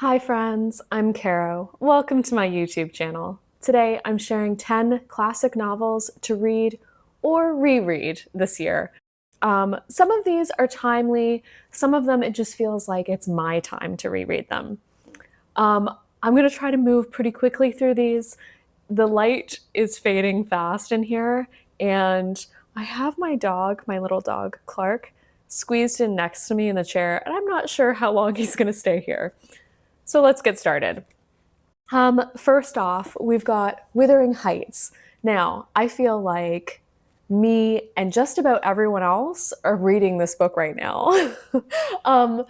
Hi friends, I'm Caro. Welcome to my YouTube channel. Today I'm sharing 10 classic novels to read or reread this year. Some of these are timely, some of them it just feels like it's my time to reread them. I'm going to try to move pretty quickly through these. The light is fading fast in here, and I have my dog, my little dog, Clark, squeezed in next to me in the chair, and I'm not sure how long he's going to stay here. So let's get started. First off, we've got Wuthering Heights. Now, I feel like me and just about everyone else are reading this book right now. um,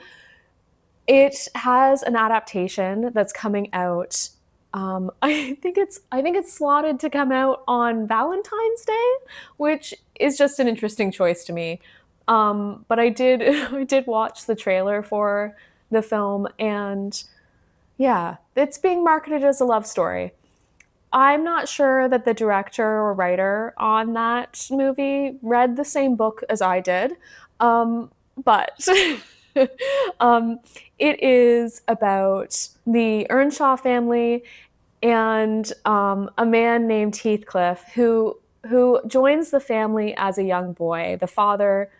it has an adaptation that's coming out. I think it's slotted to come out on Valentine's Day, which is just an interesting choice to me. But I did I did watch the trailer for the film, and yeah, it's being marketed as a love story. I'm not sure that the director or writer on that movie read the same book as I did, but um, it is about the Earnshaw family and a man named Heathcliff who joins the family as a young boy. The father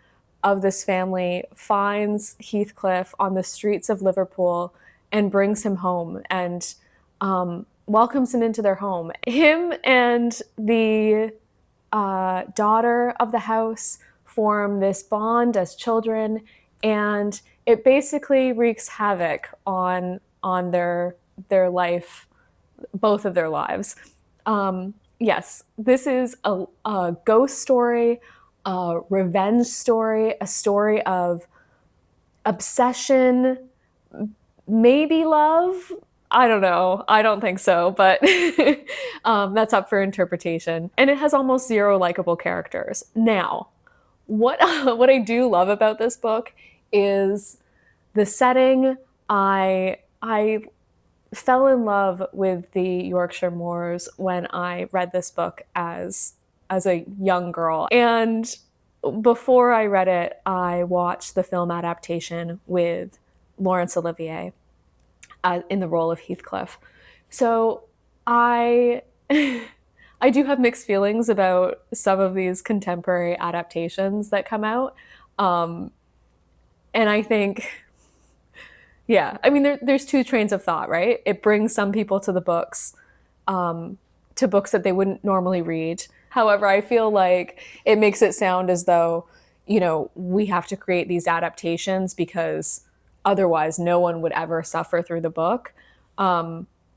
of this family finds Heathcliff on the streets of Liverpool and brings him home and welcomes him into their home. Him and the daughter of the house form this bond as children, and it basically wreaks havoc on their life, both of their lives. Yes, this is a ghost story, a revenge story, a story of obsession, maybe love. I don't know. I don't think so, but that's up for interpretation. And it has almost zero likable characters. Now, what what I do love about this book is the setting. I fell in love with the Yorkshire moors when I read this book as a young girl. And before I read it, I watched the film adaptation with Laurence Olivier in the role of Heathcliff. So I I do have mixed feelings about some of these contemporary adaptations that come out. Um, and I think, yeah, I mean, there's two trains of thought, right? It brings some people to books that they wouldn't normally read. However, I feel like it makes it sound as though, we have to create these adaptations because otherwise no one would ever suffer through the book.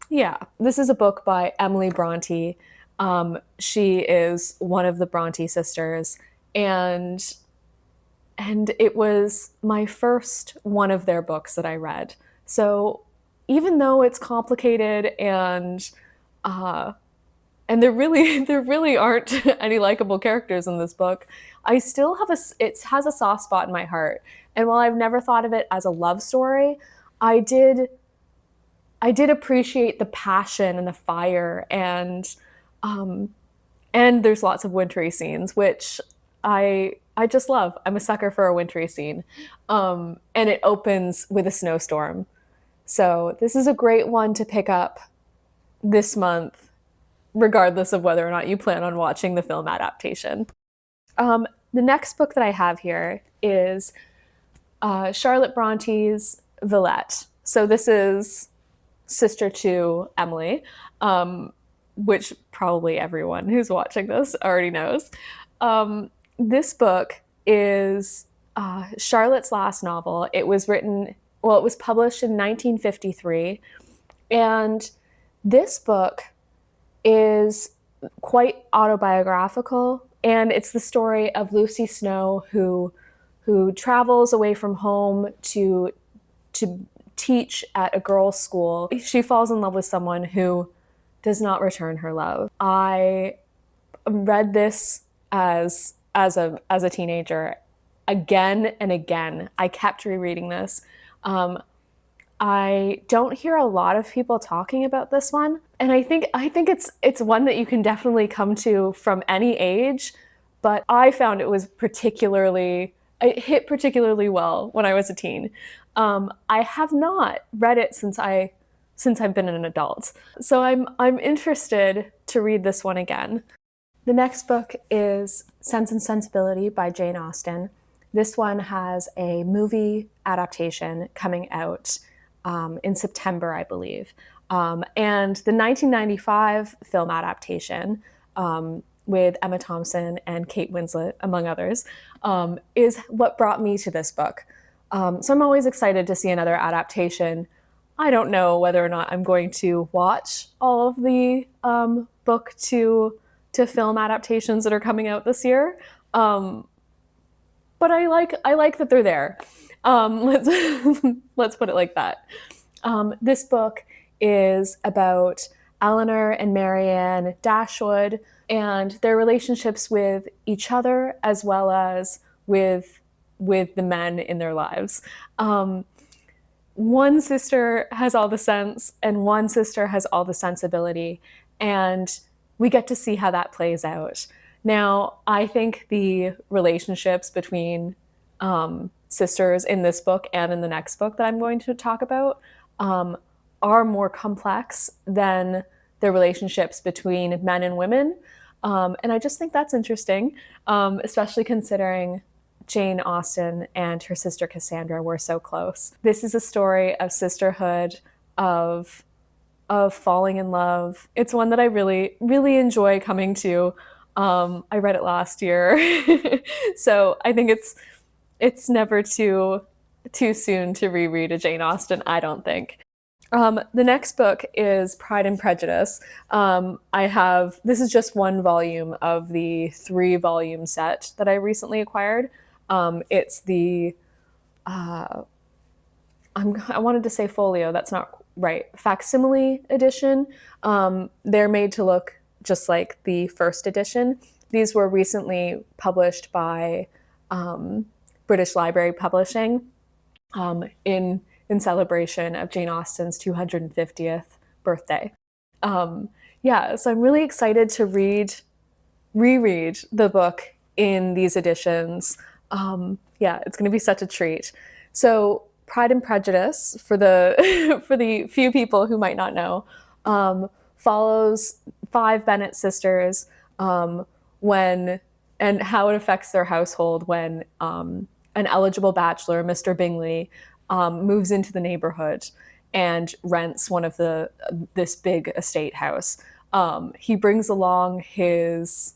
Yeah, this is a book by Emily Bronte. She is one of the Bronte sisters, and it was my first one of their books that I read. So even though it's complicated uh, and there really aren't any likable characters in this book, I still have it has a soft spot in my heart. And while I've never thought of it as a love story, I did I did appreciate the passion and the fire, um, and there's lots of wintry scenes, which I just love. I'm a sucker for a wintry scene, and it opens with a snowstorm. So this is a great one to pick up this month, regardless of whether or not you plan on watching the film adaptation. The next book that I have here is Charlotte Bronte's Villette. So this is sister to Emily, which probably everyone who's watching this already knows. This book is Charlotte's last novel. It was published in 1953. And this book is quite autobiographical. And it's the story of Lucy Snow, who travels away from home to teach at a girls' school. She falls in love with someone who does not return her love. I read this as a teenager again and again. I kept rereading this. I don't hear a lot of people talking about this one, and I think it's one that you can definitely come to from any age, but I found it was particularly it hit particularly well when I was a teen. I have not read it since I've been an adult, so I'm interested to read this one again. The next book is Sense and Sensibility by Jane Austen. This one has a movie adaptation coming out in September, I believe. And the 1995 film adaptation with Emma Thompson and Kate Winslet, among others, is what brought me to this book. So I'm always excited to see another adaptation. I don't know whether or not I'm going to watch all of the book to film adaptations that are coming out this year. But I like that they're there. Let's put it like that. This book is about Eleanor and Marianne Dashwood and their relationships with each other as well as with the men in their lives. One sister has all the sense and one sister has all the sensibility, and we get to see how that plays out. Now, I think the relationships between sisters in this book and in the next book that I'm going to talk about are more complex than the relationships between men and women. And I just think that's interesting, especially considering Jane Austen and her sister Cassandra were so close. This is a story of sisterhood, of falling in love. It's one that I really, really enjoy coming to. I read it last year, so I think it's never too soon to reread a Jane Austen, I don't think. The next book is Pride and Prejudice. This is just one volume of the 3-volume set that I recently acquired. It's the, I wanted to say folio, that's not right, facsimile edition. They're made to look just like the first edition. These were recently published by British Library Publishing in celebration of Jane Austen's 250th birthday. So I'm really excited to reread the book in these editions. It's going to be such a treat. So Pride and Prejudice, for the for the few people who might not know, follows 5 Bennet sisters when and how it affects their household when an eligible bachelor, Mr. Bingley, moves into the neighborhood and rents one of this big estate house. He brings along his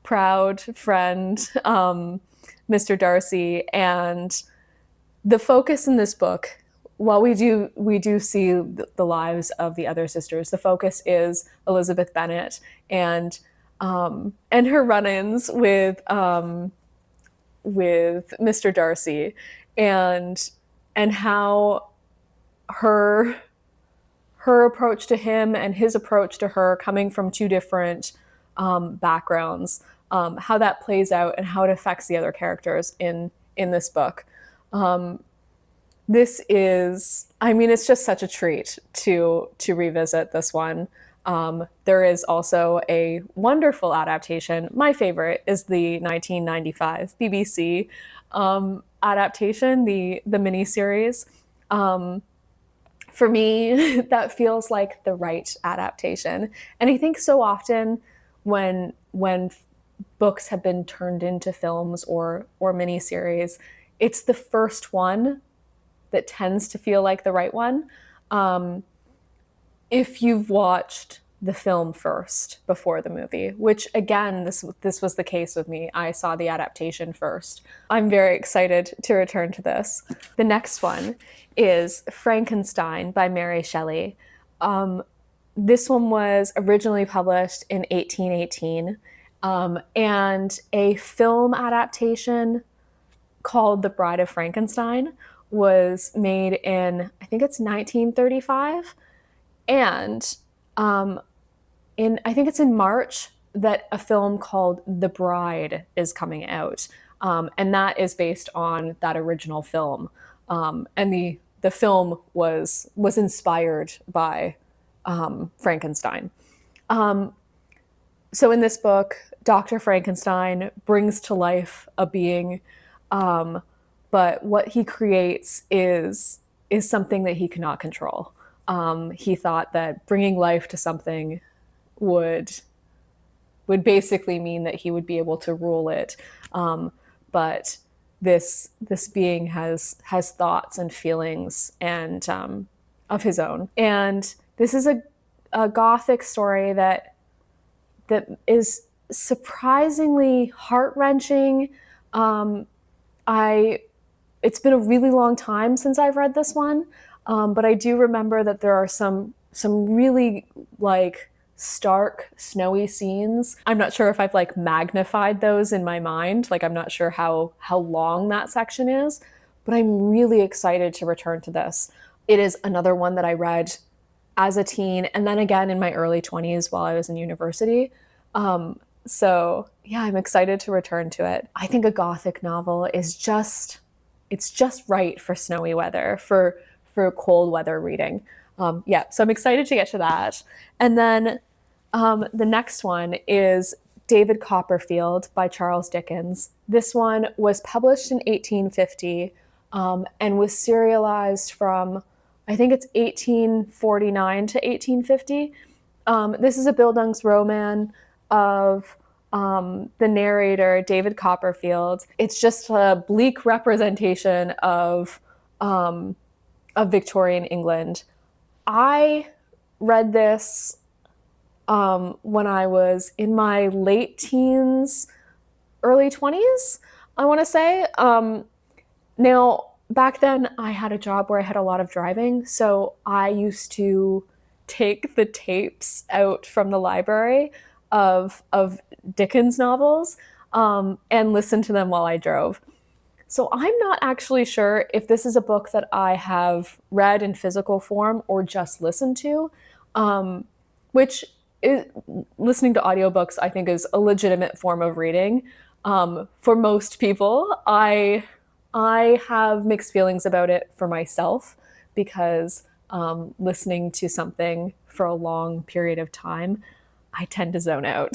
proud friend, Mr. Darcy, and the focus in this book, while we do see the lives of the other sisters, the focus is Elizabeth Bennet and her run-ins with Mr. Darcy, and how her approach to him and his approach to her, coming from 2 different backgrounds, how that plays out and how it affects the other characters in this book. This is, it's just such a treat to revisit this one. There is also a wonderful adaptation. My favorite is the 1995 BBC adaptation, the miniseries. For me, that feels like the right adaptation. And I think so often when books have been turned into films or miniseries, it's the first one that tends to feel like the right one. If you've watched the film first before the movie, which again, this was the case with me. I saw the adaptation first. I'm very excited to return to this. The next one is Frankenstein by Mary Shelley. This one was originally published in 1818, and a film adaptation called The Bride of Frankenstein was made in, I think it's 1935. And I think it's in March that a film called The Bride is coming out. And that is based on that original film. And the film was inspired by Frankenstein. So in this book, Dr. Frankenstein brings to life a being But what he creates is something that he cannot control. He thought that bringing life to something would basically mean that he would be able to rule it. But this being has thoughts and feelings and of his own. And this is a gothic story that is surprisingly heart-wrenching. It's been a really long time since I've read this one, but I do remember that there are some really like stark snowy scenes. I'm not sure if I've like magnified those in my mind. Like I'm not sure how long that section is, but I'm really excited to return to this. It is another one that I read as a teen and then again in my early 20s while I was in university. So yeah, I'm excited to return to it. I think a gothic novel is just right for snowy weather, for cold weather reading. Yeah, so I'm excited to get to that. And then the next one is David Copperfield by Charles Dickens. This one was published in 1850 and was serialized from, I think it's 1849 to 1850. This is a Bildungsroman of the narrator, David Copperfield. It's just a bleak representation of Victorian England. I read this when I was in my late teens, early 20s, I want to say. Now, back then, I had a job where I had a lot of driving, so I used to take the tapes out from the library of Dickens novels and listen to them while I drove. So I'm not actually sure if this is a book that I have read in physical form or just listened to, which is, listening to audiobooks I think is a legitimate form of reading. For most people, I have mixed feelings about it for myself because listening to something for a long period of time, I tend to zone out.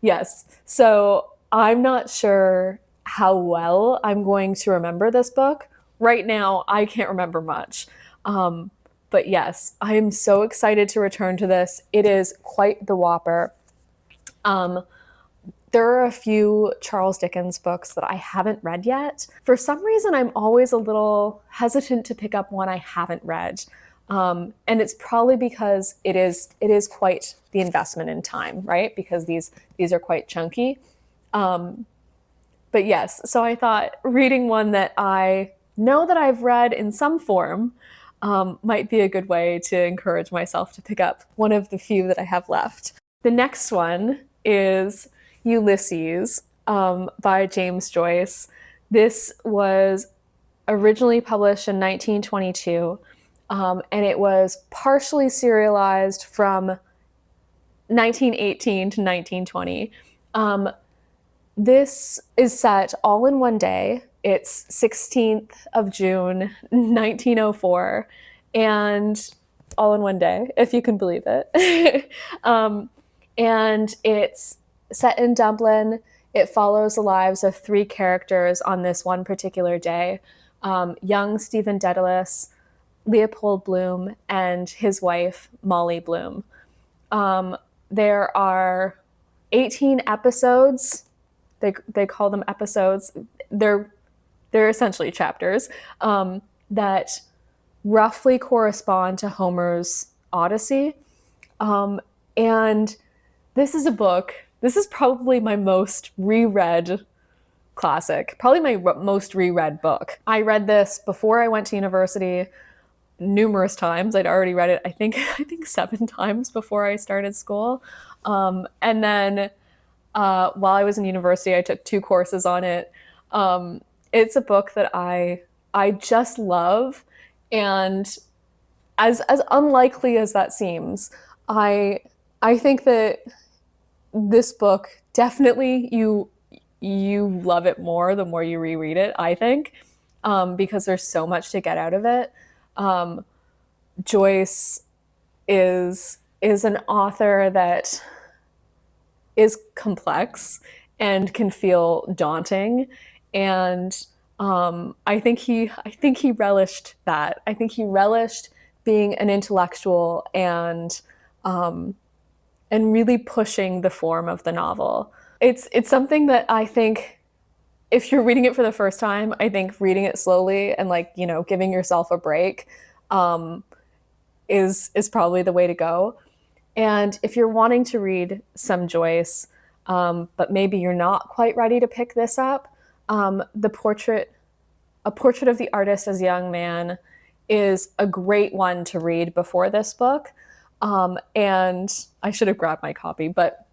Yes, so I'm not sure how well I'm going to remember this book. Right now, I can't remember much. But yes, I am so excited to return to this. It is quite the whopper. There are a few Charles Dickens books that I haven't read yet. For some reason, I'm always a little hesitant to pick up one I haven't read. And it's probably because it is quite the investment in time, right? Because these are quite chunky. But yes, so I thought reading one that I know that I've read in some form might be a good way to encourage myself to pick up one of the few that I have left. The next one is Ulysses by James Joyce. This was originally published in 1922, and it was partially serialized from 1918 to 1920. This is set all in one day. It's 16th of June, 1904, and all in one day, if you can believe it. And it's set in Dublin. It follows the lives of three characters on this one particular day. Young Stephen Dedalus, Leopold Bloom, and his wife, Molly Bloom. There are 18 episodes. They call them episodes. They're essentially chapters that roughly correspond to Homer's Odyssey. And this is a book, this is probably my most reread classic, probably my most reread book. I read this before I went to university numerous times. I'd already read it, I think 7 times before I started school. And then while I was in university, I took 2 courses on it. It's a book that I just love, and as unlikely as that seems, I think that this book definitely you love it more the more you reread it, I think, because there's so much to get out of it. Joyce is an author that is complex and can feel daunting. And I think he relished that. I think he relished being an intellectual and really pushing the form of the novel. It's something that I think if you're reading it for the first time, I think reading it slowly and like, giving yourself a break um, is probably the way to go. And if you're wanting to read some Joyce, but maybe you're not quite ready to pick this up, the portrait A Portrait of the Artist as a Young Man is a great one to read before this book. And I should have grabbed my copy, but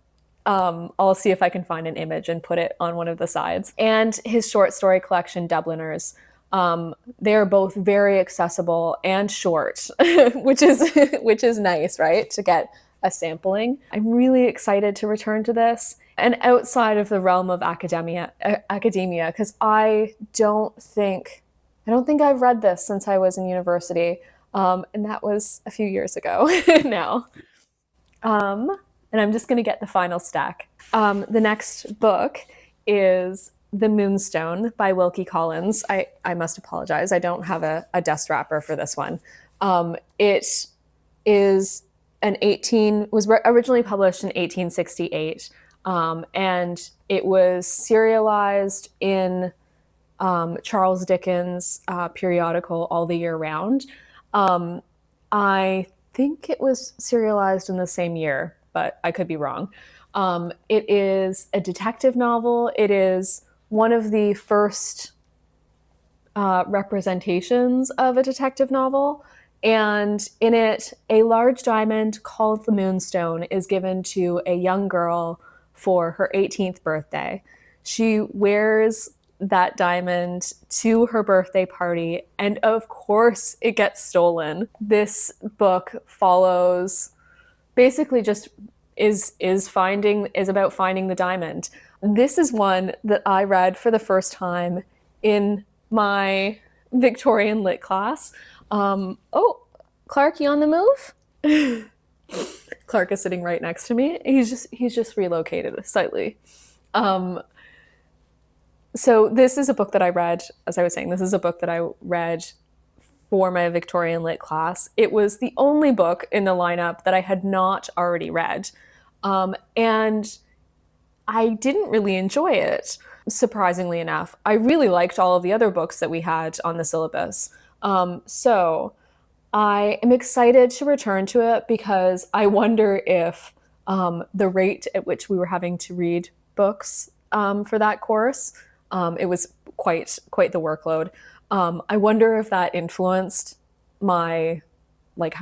I'll see if I can find an image and put it on one of the sides. And his short story collection, Dubliners. They are both very accessible and short, which is nice, right? To get a sampling. I'm really excited to return to this and outside of the realm of academia, because I don't think I've read this since I was in university, and that was a few years ago now. And I'm just going to get the final stack. The next book is The Moonstone by Wilkie Collins. I must apologize. I don't have a dust wrapper for this one. It is was originally published in 1868, and it was serialized in Charles Dickens' periodical All the Year Round. I think it was serialized in the same year, but I could be wrong. It is a detective novel. It is one of the first representations of a detective novel. And in it, a large diamond called the Moonstone is given to a young girl for her 18th birthday. She wears that diamond to her birthday party, and of course it gets stolen. This book follows basically just is about finding the diamond. This is one that I read for the first time in my Victorian lit class. Oh, Clark, you on the move? Clark is sitting right next to me. He's just relocated slightly. So this is a book that I read, as I was saying, this is a book that I read for my Victorian lit class. It was the only book in the lineup that I had not already read. And I didn't really enjoy it, surprisingly enough. I really liked all of the other books that we had on the syllabus. So I am excited to return to it because I wonder if the rate at which we were having to read books for that course, it was quite the workload. I wonder if that influenced how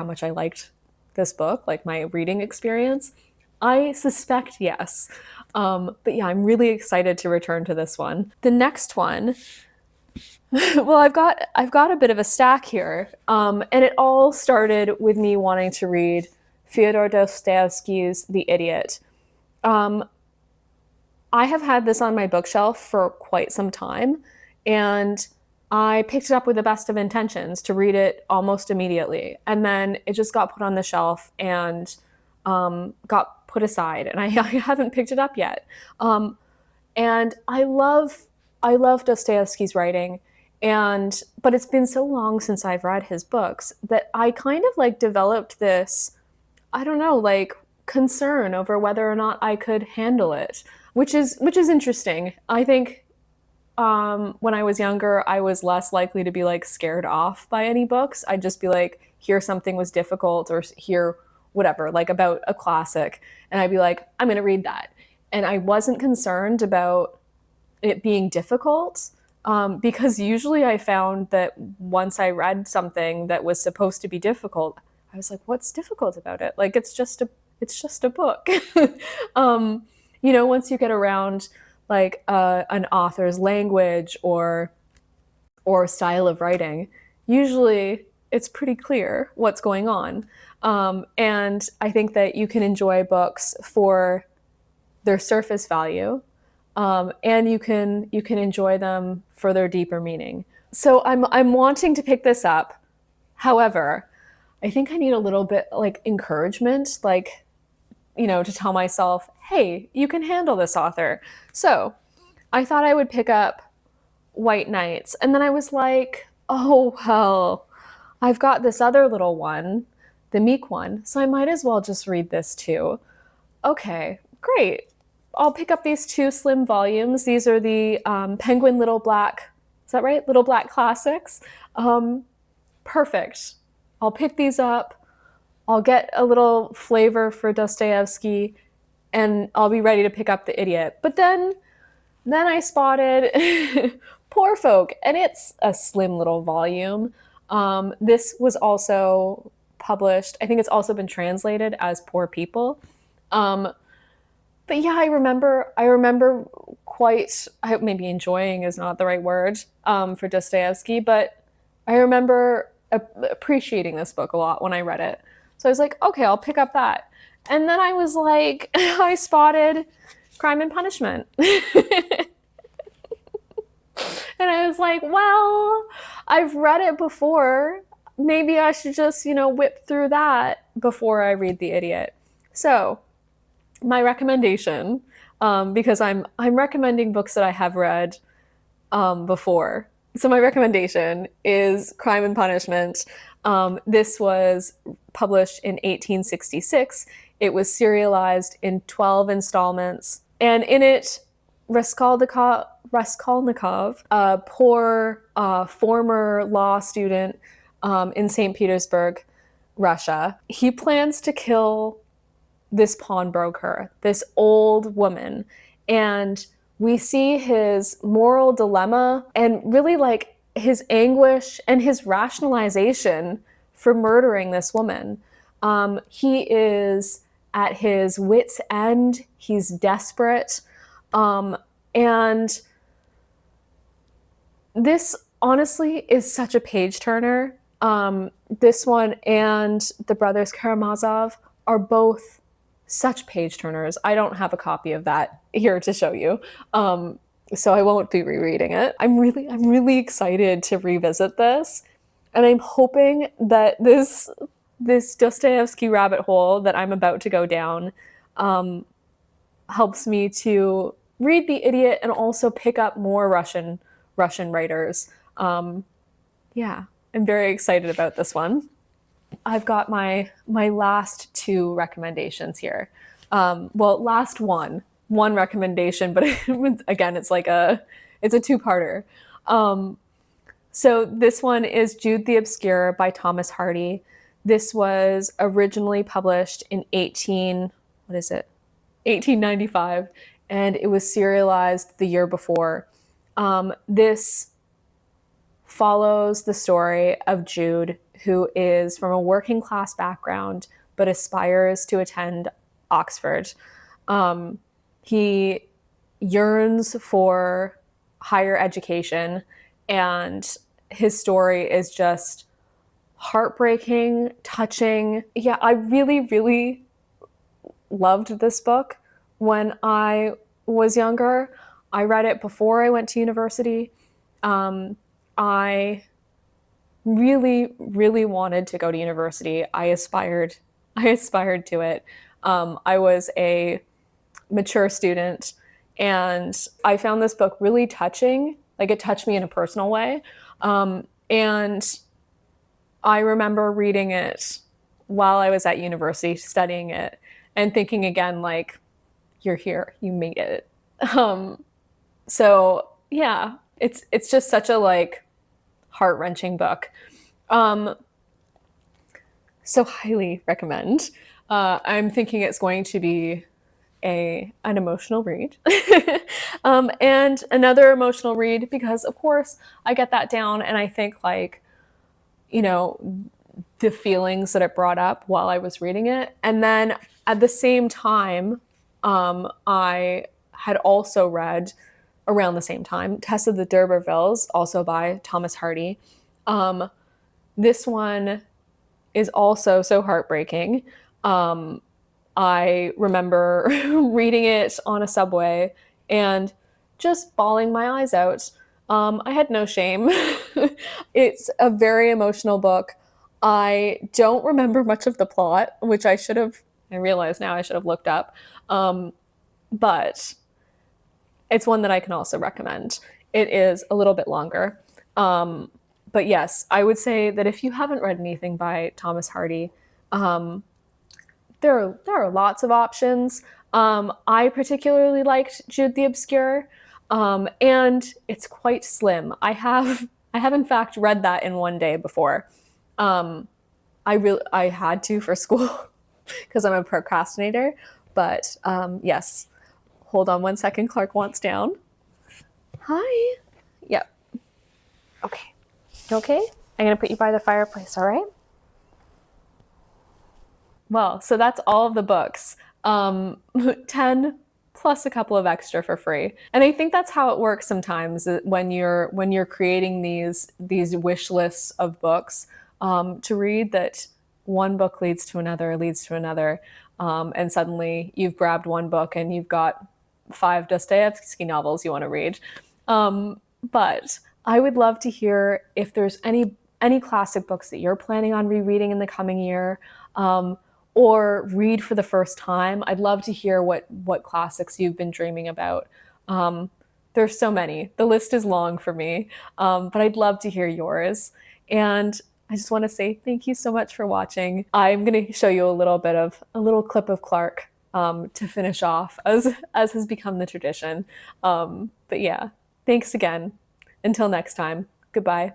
much I liked this book, like my reading experience. I suspect yes. But yeah, I'm really excited to return to this one. The next one, well, I've got a bit of a stack here, and it all started with me wanting to read Fyodor Dostoyevsky's The Idiot. I have had this on my bookshelf for quite some time, and I picked it up with the best of intentions to read it almost immediately. And then it just got put on the shelf and got put aside, and I haven't picked it up yet. And I love Dostoyevsky's writing, but it's been so long since I've read his books that I kind of developed this, I don't know, concern over whether or not I could handle it, which is interesting. I think when I was younger, I was less likely to be scared off by any books. I'd just be here something was difficult, or here whatever, about a classic, and I'd be I'm going to read that. And I wasn't concerned about it being difficult, because usually I found that once I read something that was supposed to be difficult, I was what's difficult about it? It's just a book. Once you get around an author's language or style of writing, usually it's pretty clear what's going on. And I think that you can enjoy books for their surface value, and you can enjoy them for their deeper meaning. So I'm wanting to pick this up. However, I think I need a little bit encouragement. to tell myself, hey, you can handle this author. So I thought I would pick up White Nights. And then I was like, oh, well, I've got this other little one, the Meek one, so I might as well just read this too. Okay, great. I'll pick up these 2 slim volumes. These are the Penguin Little Black, is that right? Little Black Classics. Perfect. I'll pick these up. I'll get a little flavor for Dostoyevsky, and I'll be ready to pick up The Idiot. But then I spotted Poor Folk, and it's a slim little volume. This was also published, I think it's also been translated as Poor People. But yeah, I remember quite, I hope maybe enjoying is not the right word for Dostoyevsky, but I remember appreciating this book a lot when I read it. So I was like, okay, I'll pick up that. And then I was like, I spotted Crime and Punishment. And I was like, well, I've read it before. Maybe I should just, whip through that before I read The Idiot. So my recommendation, because I'm recommending books that I have read before. So my recommendation is Crime and Punishment. This was published in 1866. It was serialized in 12 installments. And in it, Raskolnikov, a poor former law student in St. Petersburg, Russia, he plans to kill this pawnbroker, this old woman. And we see his moral dilemma and really like his anguish and his rationalization for murdering this woman. He is at his wit's end. He's desperate. And this honestly is such a page turner. This one and the Brothers Karamazov are both such page turners. I don't have a copy of that here to show you. So I won't be rereading it. I'm really excited to revisit this. And I'm hoping that this Dostoyevsky rabbit hole that I'm about to go down helps me to read The Idiot and also pick up more Russian writers. Yeah, I'm very excited about this one. I've got my last 2 recommendations here. Last one recommendation, but again, it's a 2-parter. So this one is Jude the Obscure by Thomas Hardy. This was originally published in 1895, and it was serialized the year before. This follows the story of Jude, who is from a working class background but aspires to attend Oxford. He yearns for higher education, and his story is just heartbreaking, touching. Yeah, I really, really loved this book when I was younger. I read it before I went to university. I really, really wanted to go to university. I aspired to it. I was a mature student, and I found this book really touching. Like, it touched me in a personal way. And I remember reading it while I was at university, studying it, and thinking again, like, you're here, you made it. So yeah, it's just such a heart-wrenching book. So highly recommend. I'm thinking it's going to be an emotional read. And another emotional read because, of course, I get that down and I think the feelings that it brought up while I was reading it. And then at the same time, I had also read around the same time Tess of the D'Urbervilles, also by Thomas Hardy. This one is also so heartbreaking. I remember reading it on a subway and just bawling my eyes out. I had no shame. It's a very emotional book. I don't remember much of the plot, which I should have I realize now I should have looked up. But it's one that I can also recommend. It is a little bit longer. But yes, I would say that if you haven't read anything by Thomas Hardy, there are lots of options. I particularly liked Jude the Obscure, and it's quite slim. I have in fact read that in one day before. I had to for school because I'm a procrastinator. But yes, hold on one second. Clark wants down. Hi. Yep. Okay. You okay? I'm gonna put you by the fireplace. All right. Well, so that's all of the books. 10 plus a couple of extra for free. And I think that's how it works sometimes when you're creating these wish lists of books to read, that one book leads to another, and suddenly you've grabbed one book and you've got 5 Dostoyevsky novels you want to read. But I would love to hear if there's any classic books that you're planning on rereading in the coming year, or read for the first time. I'd love to hear what classics you've been dreaming about. There's so many. The list is long for me, but I'd love to hear yours. And I just want to say thank you so much for watching. I'm going to show you a little clip of Clark to finish off, as has become the tradition. But yeah, thanks again. Until next time, goodbye.